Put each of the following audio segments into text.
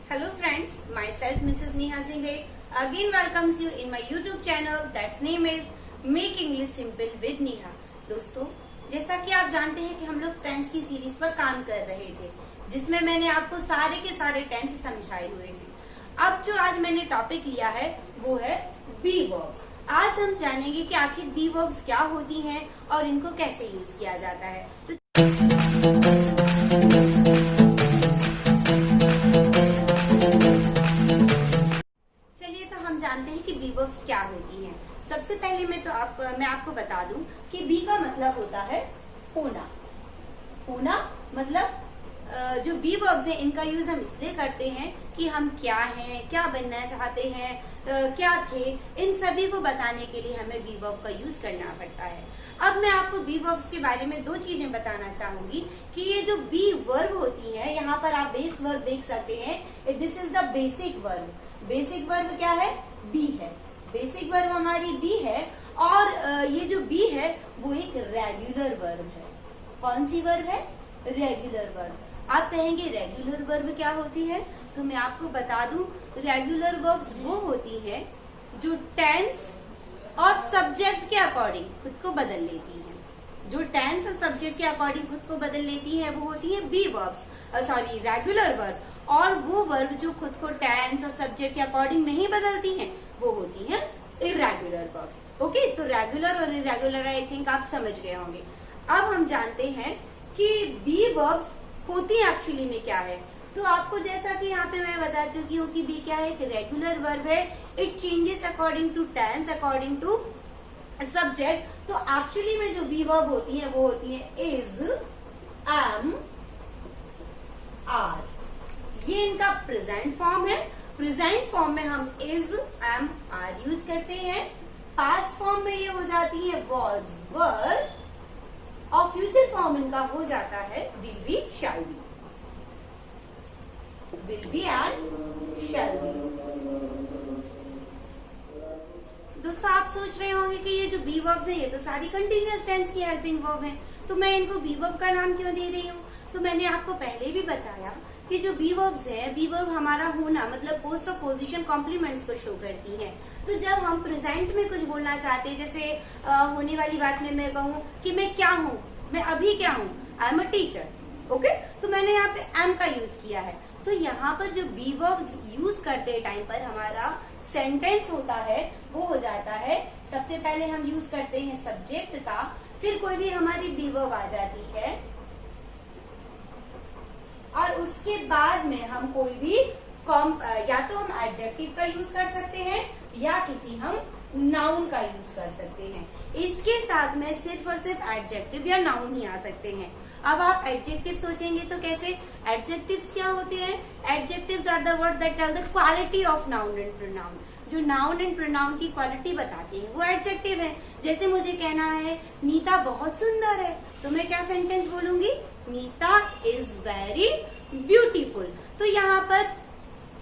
Hello friends, myself Mrs. Neha Singh again welcomes you in my YouTube channel that's name is Make English Simple with Neha। दोस्तों, जैसा कि आप जानते हैं कि हम लोग टेंस की सीरीज पर काम कर रहे थे, जिसमें मैंने आपको सारे के सारे टेंस समझाए हुए हैं। अब जो आज मैंने टॉपिक लिया है वो है बी वर्ब्स। आज हम जानेंगे कि आखिर बी वर्ब्स क्या होती हैं और इनको कैसे यूज किया जाता है। तो जानते हैं कि बी वर्ब्स क्या होती हैं। सबसे पहले मैं आपको बता दूं कि बी का मतलब होता है होना। होना मतलब जो बी वर्ब्स हैं इनका यूज हम इसलिए करते हैं कि हम क्या हैं, क्या बनना चाहते हैं, क्या थे, इन सभी को बताने के लिए हमें बी वर्ब का यूज करना पड़ता है। अब मैं आपको बी वर्ब्स के बारे में दो चीजें बताना चाहूंगी कि ये जो बी वर्ब होती है, यहाँ पर आप बेस वर्ब देख सकते हैं। This is the basic verb. Basic verb क्या है? बी है। बेसिक वर्ब हमारी बी है और ये जो बी है वो एक रेगुलर वर्ब है। कौन सी वर्ब है? Regular verb. आप कहेंगे रेगुलर वर्ब क्या होती है? तो मैं आपको बता दूं, रेगुलर वर्ब्स वो होती है जो टेंस और सब्जेक्ट के अकॉर्डिंग खुद को बदल लेती है। जो टेंस और सब्जेक्ट के अकॉर्डिंग खुद को बदल लेती है वो होती है be verbs, sorry regular verb. और वो वर्ब जो खुद को टेंस और सब्जेक्ट के अकॉर्डिंग नहीं बदलती हैं वो होती हैं इरेगुलर वर्ब्स। ओके, तो रेगुलर और इरेगुलर आई थिंक आप समझ गए होंगे। अब हम जानते हैं कि बी वर्ब्स होती एक्चुअली में क्या है। तो आपको जैसा कि यहाँ पे मैं बता चुकी हूँ कि बी क्या है, एक रेगुलर वर्ब है। It changes according to tense, according to subject. तो एक्चुअली में जो बी वर्ब होती है वो होती है इज, एम, आर। ये इनका प्रेजेंट फॉर्म है। प्रेजेंट फॉर्म में हम इज, एम, आर यूज करते हैं। पास्ट फॉर्म में ये हो जाती है वॉज, वर, और फ्यूचर फॉर्म इनका हो जाता है will be, shall be. Will be and shall be. दोस्तों, आप सोच रहे होंगे कि ये जो बी वर्ब्स है ये तो सारी कंटिन्यूअस टेंस की हेल्पिंग वर्ब है, तो मैं इनको बी वर्ब का नाम क्यों दे रही हूँ? तो मैंने आपको पहले भी बताया कि जो बी वर्ब्स है, बी वर्ब हमारा होना मतलब पोस्ट और पोजीशन कॉम्प्लीमेंट्स को शो करती है। तो जब हम प्रेजेंट में कुछ बोलना चाहते हैं, जैसे होने वाली बात में मैं कहूँ कि मैं क्या हूँ, मैं अभी क्या हूँ, आई एम अ टीचर। ओके, तो मैंने यहाँ पे एम का यूज किया है। तो यहाँ पर जो बी वर्ब्स यूज करते टाइम पर हमारा सेंटेंस होता है वो हो जाता है, सबसे पहले हम यूज करते हैं सब्जेक्ट का, फिर कोई भी हमारी बी वर्ब आ जाती है और उसके बाद में हम कोई भी या तो हम एडजेक्टिव का यूज कर सकते हैं या किसी हम नाउन का यूज कर सकते हैं। इसके साथ में सिर्फ और सिर्फ एडजेक्टिव या नाउन ही आ सकते हैं। अब आप एडजेक्टिव सोचेंगे तो कैसे? एडजेक्टिव्स क्या होते हैं? Adjectives are the words that tell the quality of noun and pronoun. जो नाउन एंड प्रोनाउन की क्वालिटी बताते हैं वो एडजेक्टिव है। जैसे मुझे कहना है नीता बहुत सुंदर है, तो मैं क्या सेंटेंस बोलूंगी? Neeta is very beautiful. तो यहाँ पर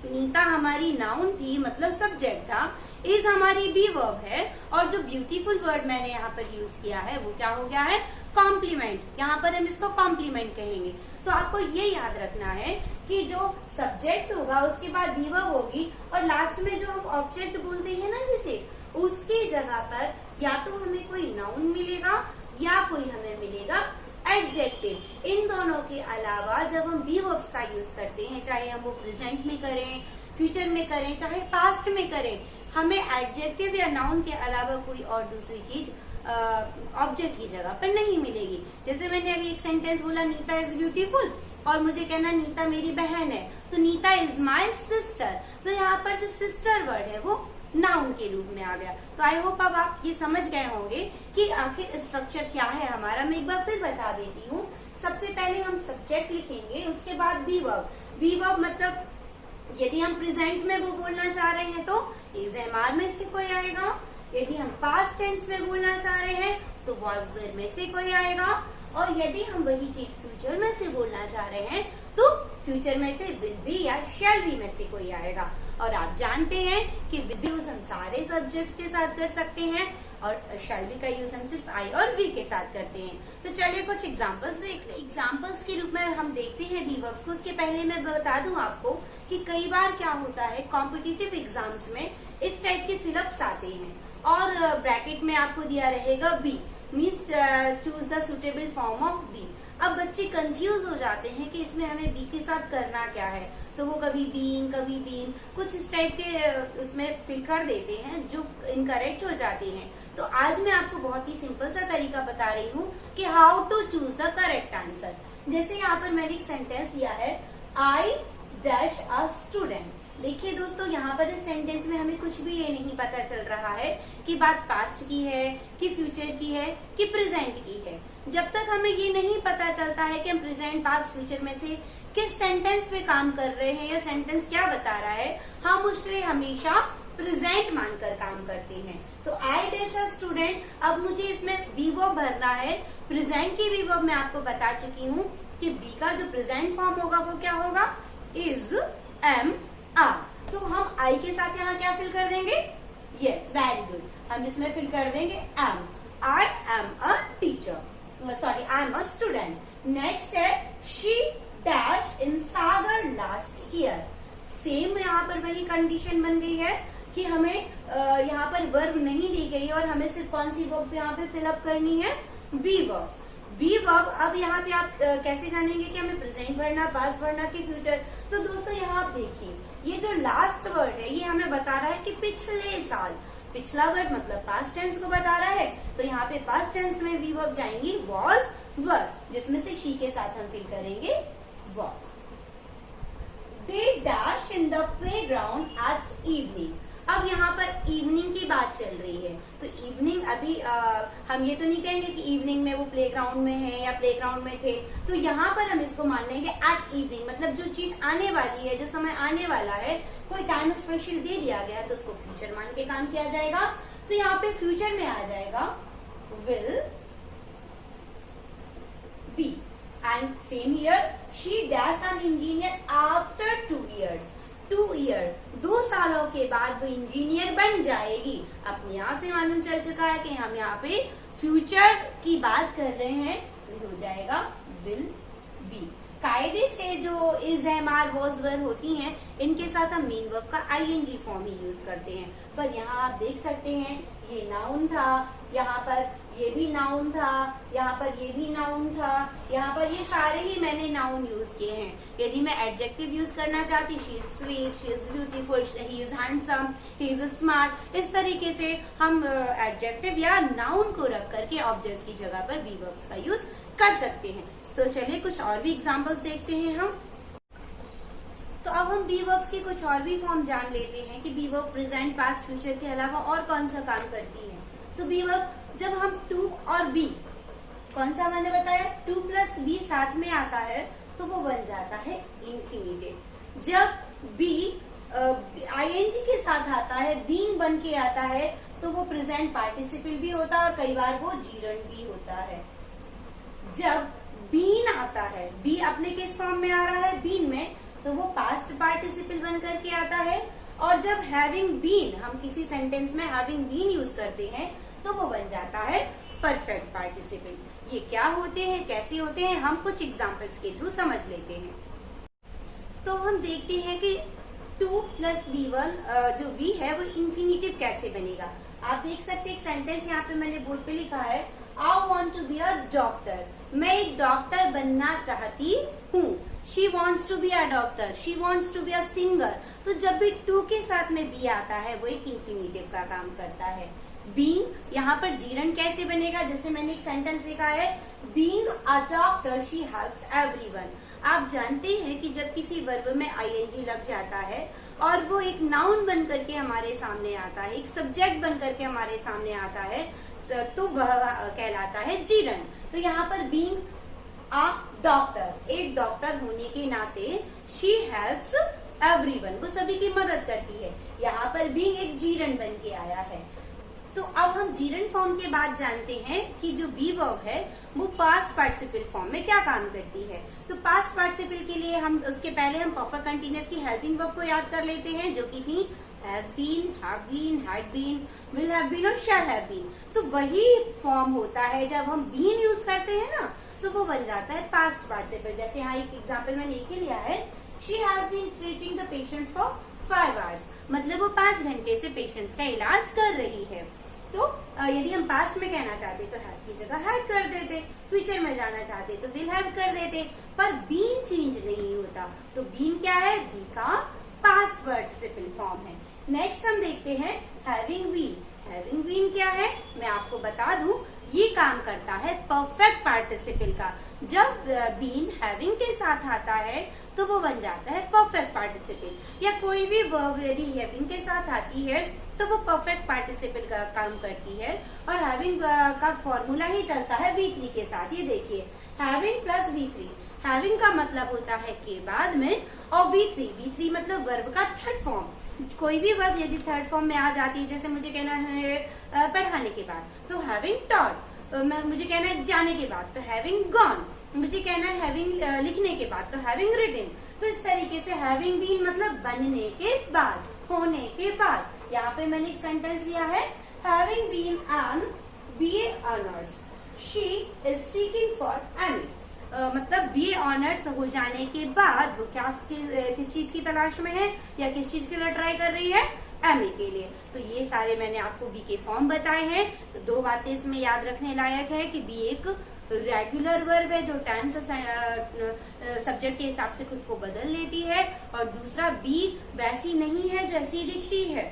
नीता हमारी नाउन थी, मतलब सब्जेक्ट था। इज हमारी बी वर्ब है और जो ब्यूटीफुल वर्ड मैंने यहाँ पर यूज किया है वो क्या हो गया है? कॉम्प्लीमेंट। यहाँ पर हम इसको कॉम्प्लीमेंट कहेंगे। तो आपको ये याद रखना है कि जो सब्जेक्ट होगा उसके बाद बी वर्ब होगी और लास्ट में जो हम ऑब्जेक्ट बोलते हैं ना जिसे, उसकी जगह पर या तो हमें कोई नाउन मिलेगा या कोई हमें मिलेगा एडजेक्टिव। इन दोनों के अलावा जब हम बी वर्ब्स का यूज करते हैं, चाहे हम वो प्रेजेंट में करें, फ्यूचर में करें, चाहे पास्ट में करें, हमें एडजेक्टिव या नाउन के अलावा कोई और दूसरी चीज ऑब्जेक्ट की जगह पर नहीं मिलेगी। जैसे मैंने अभी एक सेंटेंस बोला नीता इज ब्यूटीफुल और मुझे कहना नीता मेरी बहन है, तो नीता इज माई सिस्टर। तो यहाँ पर जो सिस्टर वर्ड है वो नाउन के रूप में आ गया। तो आई होप अब आप ये समझ गए होंगे कि आखिर स्ट्रक्चर क्या है हमारा। मैं एक बार फिर बता देती हूँ। सबसे पहले हम सब्जेक्ट लिखेंगे, उसके बाद बी वर्ब। बी वर्ब मतलब यदि हम प्रेजेंट में वो बोलना चाह रहे हैं तो इज, एम, आर में से कोई आएगा। यदि हम पास्ट टेंस में बोलना चाह रहे हैं तो वॉज, वेर में से कोई आएगा। और यदि हम वही चीज फ्यूचर में से बोलना चाह रहे हैं तो फ्यूचर में से विल बी या शैल बी में से कोई आएगा। और आप जानते हैं कि विल बी यूज हम सारे सब्जेक्ट्स के साथ कर सकते हैं और शैल बी का यूज हम सिर्फ आई और वी के साथ करते हैं। तो चलिए कुछ एग्जांपल्स देख लें। एग्जांपल्स के रूप में हम देखते हैं बी वर्ब्स को। उसके पहले मैं बता दूं आपको कि कई बार क्या होता है कॉम्पिटिटिव एग्जाम्स में इस टाइप के फिलअप्स आते हैं और ब्रैकेट में आपको दिया रहेगा be, means choose the suitable form of be. अब बच्चे कंफ्यूज हो जाते हैं कि इसमें हमें बी के साथ करना क्या है, तो वो कभी बीन कुछ इस टाइप के उसमें फिल कर देते हैं जो इनकरेक्ट हो जाते हैं। तो आज मैं आपको बहुत ही सिंपल सा तरीका बता रही हूँ कि how to choose the correct answer. जैसे यहाँ पर मैंने एक सेंटेंस लिया है, आई डैश अ स्टूडेंट। देखिए दोस्तों, यहाँ पर इस सेंटेंस में हमें कुछ भी ये नहीं पता चल रहा है कि बात पास्ट की है कि फ्यूचर की है कि प्रेजेंट की है। जब तक हमें ये नहीं पता चलता है कि हम प्रेजेंट पास्ट फ्यूचर में से किस सेंटेंस पे काम कर रहे हैं या सेंटेंस क्या बता रहा है, हम उससे हमेशा प्रेजेंट मानकर काम करते हैं। तो आई डैश अ स्टूडेंट, अब मुझे इसमें बी वर्ब भरना है। प्रेजेंट की बी वर्ब मैं आपको बता चुकी हूँ कि बी का जो प्रेजेंट फॉर्म होगा वो क्या होगा, इज, एम, आर। तो हम आई के साथ यहाँ क्या फिल कर देंगे, यस वेरी गुड, हम इसमें फिल कर देंगे am. I am a teacher, sorry I am a student. Next है she dash in Sagar last year. Same यहाँ पर वही कंडीशन बन गई है कि हमें यहाँ पर वर्ब नहीं दी गई और हमें सिर्फ कौन सी वर्ब यहाँ पे फिलअप करनी है, बी वर्ब। बी वर्ब, अब यहाँ पे आप कैसे जानेंगे कि हमें प्रेजेंट भरना, पास्ट भरना कि फ्यूचर। तो दोस्तों यहाँ आप देखिए, ये जो लास्ट वर्ड है ये हमें बता रहा है कि पिछले साल, पिछला वर्ड मतलब पास्ट टेंस को बता रहा है। तो यहाँ पे पास्ट टेंस में बी वर्ब जाएंगी वॉज, वर, जिसमें से शी के साथ हम फिल करेंगे was. They dash in the playground at evening. अब यहाँ पर इवनिंग की बात चल रही है, तो इवनिंग अभी हम ये तो नहीं कहेंगे कि इवनिंग में वो प्लेग्राउंड में है या प्लेग्राउंड में थे। तो यहाँ पर हम इसको मान लेंगे एट इवनिंग, मतलब जो चीज आने वाली है, जो समय आने वाला है, कोई टाइम स्पेशल दे दिया गया तो उसको फ्यूचर मान के काम किया जाएगा। तो यहाँ पे फ्यूचर में आ जाएगा will be. And same here, she dash an engineer after 2 years। 2 year, 2 सालों के बाद वो इंजीनियर बन जाएगी। अपने यहाँ से मालूम चल चुका है कि हम यहाँ पे फ्यूचर की बात कर रहे हैं, तो हो जाएगा विल बी। कायदे से जो इज, एम, आर, वॉज, वर होती हैं, इनके साथ हम मेन वर्ब का आईएनजी फॉर्म ही यूज करते हैं। पर यहाँ आप देख सकते हैं ये नाउन था, यहाँ पर ये भी नाउन था, यहाँ पर ये भी नाउन था, यहाँ पर ये सारे ही मैंने नाउन यूज किए हैं। यदि मैं एडजेक्टिव यूज करना चाहती, she is sweet, she is beautiful, he is handsome, he is smart, इस तरीके से हम एडजेक्टिव या नाउन को रख करके ऑब्जेक्ट की जगह पर बी वर्ब्स का यूज कर सकते हैं। तो चलिए कुछ और भी एग्जाम्पल्स देखते हैं हम। तो अब हम बी वर्ब्स के कुछ और भी फॉर्म जान लेते हैं कि be verb present, past, future के अलावा और कौन सा काम करती है। तो बी वर्ब, जब हम टू और बी, कौन सा मैंने बताया, 2 + बी साथ में आता है तो वो बन जाता है इंफिनिटिव। जब बी आईएनजी के साथ आता है, बीइंग बन के आता है, तो वो प्रेजेंट पार्टिसिपल भी होता है और कई बार वो जीरंड भी होता है। जब बीन आता है, बी अपने किस फॉर्म में आ रहा है, बीन में, तो वो पास्ट पार्टिसिपल बन करके आता है। और जब हैविंग बीन, हम किसी सेंटेंस में हैविंग बीन यूज करते हैं तो वो बन जाता है परफेक्ट पार्टिसिपल। ये क्या होते हैं, कैसे होते हैं, हम कुछ एग्जांपल्स के थ्रू समझ लेते हैं। तो हम देखते हैं कि 2 + B1 जो V है वो इंफिनिटिव कैसे बनेगा। आप देख सकते हैं एक सेंटेंस यहाँ पे मैंने बोर्ड पे लिखा है, I want to be a doctor. मैं एक डॉक्टर बनना चाहती हूँ। She wants to be a doctor, she wants to be a singer. तो जब भी 2 के साथ में बी आता है वो एक इंफिनिटिव का काम करता है। बीइंग, यहाँ पर जीरन कैसे बनेगा, जैसे मैंने एक सेंटेंस लिखा है, being a doctor she helps everyone. आप जानते हैं कि जब किसी वर्ब में आईएनजी लग जाता है और वो एक नाउन बन करके हमारे सामने आता है, एक सब्जेक्ट बन करके हमारे सामने आता है, तो वह कहलाता है जीरन। तो यहाँ पर बीइंग अ डॉक्टर, एक डॉक्टर होने के नाते शी हेल्प्स एवरीवन, वो सभी की मदद करती है। यहाँ पर बीइंग एक जीरन बन के आया है। तो अब हम जीरन फॉर्म के बाद जानते हैं कि जो बी वर्ब है वो पास्ट पार्टिसिपल फॉर्म में क्या काम करती है। तो पास्ट पार्टिसिपल के लिए हम उसके पहले हम परफेक्ट कंटीन्यूअस की हेल्पिंग वर्ब को याद कर लेते हैं, जो कि थी has been, have been, had been, will have been और शैल हैव बीन। तो वही फॉर्म होता है जब हम बीन यूज करते हैं ना, तो वो बन जाता है पास्ट पार्टिसिपल। जैसे यहाँ एक एग्जाम्पल मैंने लिख लिया है, she has been treating the patients for 5 hours, मतलब वो 5 घंटे से पेशेंट्स का इलाज कर रही है। तो यदि हम पास्ट में कहना चाहते तो हैज की जगह हैड कर देते, फ्यूचर में जाना चाहते तो विल हैव कर देते, पर बीन चेंज नहीं होता। तो बीन क्या है? बी का पास्ट पार्टिसिपल फॉर्म है। नेक्स्ट हम देखते हैं हैविंग बीन। हैविंग बीन क्या है मैं आपको बता दूं, ये काम करता है परफेक्ट पार्टिसिपल का। जब बीन हैविंग के साथ आता है तो वो बन जाता है परफेक्ट पार्टिसिपल। या कोई भी वर्ब यदि हैविंग के साथ आती है तो वो परफेक्ट पार्टिसिपल का काम करती है। और हैविंग का फॉर्मूला ही चलता है V3 के साथ। ये देखिए हैविंग प्लस V3। हैविंग का मतलब होता है के बाद में, और V3 मतलब वर्ब का थर्ड फॉर्म। कोई भी वर्ब यदि थर्ड फॉर्म में आ जाती है, जैसे मुझे कहना है पढ़ाने के बाद तो हैविंग टॉट, मुझे कहना है जाने के बाद तो हैविंग गॉन, मुझे कहना है हैविंग लिखने के बाद तो हैविंग रिटन। तो इस तरीके से हैविंग बीन मतलब बनने के बाद, होने के बाद। यहाँ पे मैंने एक सेंटेंस लिया है having been an BA honours she is seeking for MA। मतलब BA ऑनर्स हो जाने के बाद वो क्या किस चीज की तलाश में है या किस चीज के लिए ट्राई कर रही है? MA के लिए। तो ये सारे मैंने आपको बी के फॉर्म बताए हैं। तो 2 बातें इसमें याद रखने लायक है कि बी एक रेगुलर वर्ब है जो टेंस सब्जेक्ट के हिसाब से खुद को बदल लेती है, और दूसरा बी वैसी नहीं है जैसी दिखती है।